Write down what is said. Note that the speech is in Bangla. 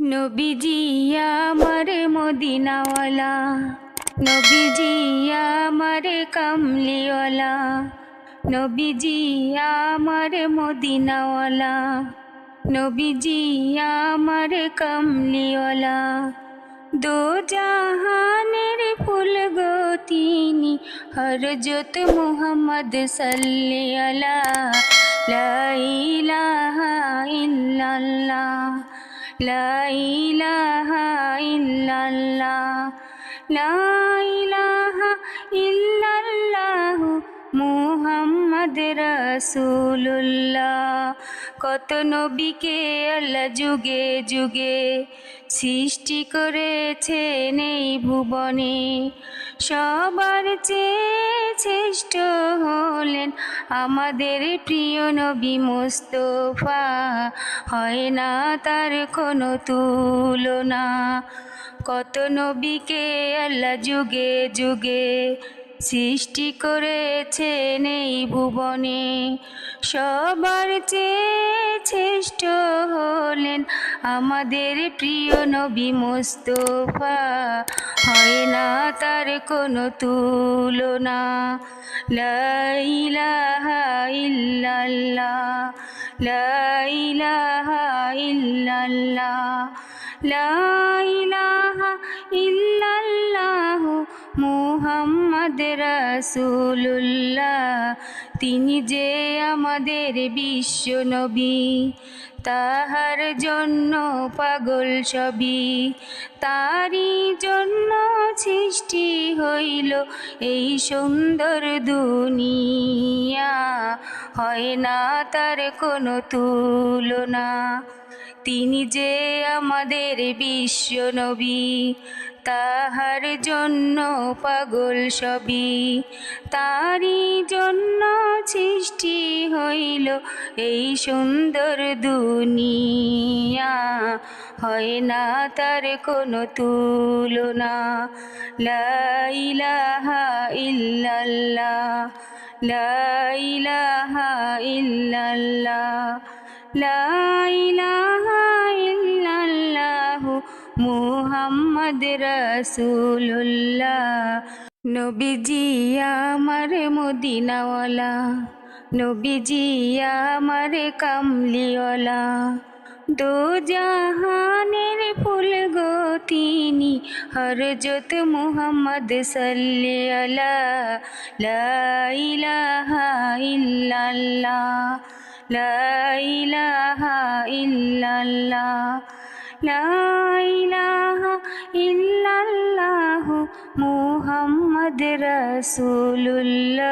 নবীজি আমার মদিনাওয়ালা, নবীজি আমার কামলিওয়ালা, নবীজি আমার মদিনাওয়ালা, নবীজি আমার কামলিওয়ালা। দো জাহানের ফুল গো তিনি, হরজত মুহাম্মদ সাল্লি আলা। লা ইলাহা ইল্লাল্লাহ, লা ইলাহা ইল্লাল্লাহ, লা ইলাহা ইল্লাল্লাহ মুহাম্মদ রাসূলুল্লাহ। কত নবীকে আল্লাহ যুগে যুগে সৃষ্টি করেছেন এই ভুবনে, সবার চেয়ে শ্রেষ্ঠ হলেন আমাদের প্রিয় নবী মুস্তাফা। হয় না তার কোনো তুলনা। কত নবীকে আল্লাহ যুগে যুগে সৃষ্টি করেছেন এই ভুবনে, সবার চেয়ে শ্রেষ্ঠ হলেন আমাদের প্রিয় নবী মুস্তাফা। হয় না তার কোনো তুলনা। লা ইলাহা ইল্লাল্লাহ, লা ইলাহা ইল্লাল্লাহ, লা ইলাহা ইল্লাল্লাহ মুহাম্মদ রাসূলুল্লাহ। তিনি যে আমাদের বিশ্ব নবী, তাহার জন্য পাগল সবই, তারই জন্য সৃষ্টি হইল এই সুন্দর দুনিয়া। হয় না তার কোনো তুলনা। তিনি যে আমাদের বিশ্ব নবী, তাহার জন্য পাগল সবই, তারই জন্য সৃষ্টি হইল এই সুন্দর দুনিয়া। হয় না তার কোনো তুলনা। লা ইলাহা ইল্লাল্লাহ, লা ইলাহা ইল্লাল্লাহ, লা ইলাহা ইল্লাল্লাহ মুহাম্মদ রাসূলুল্লাহ। নবীজি আমার মদিনাওয়ালা, নবীজি আমার কামলিওয়ালা। দো জাহানের ফুল গো তিনি, হরজত মুহাম্মদ সাল্লি আলা। লা ইলাহা ইল্লাল্লাহ, লা ইলাহা ইল্লাল্লাহ, লা ইলাহা ইল্লাল্লাহ মুহাম্মদ রাসূলুল্লাহ।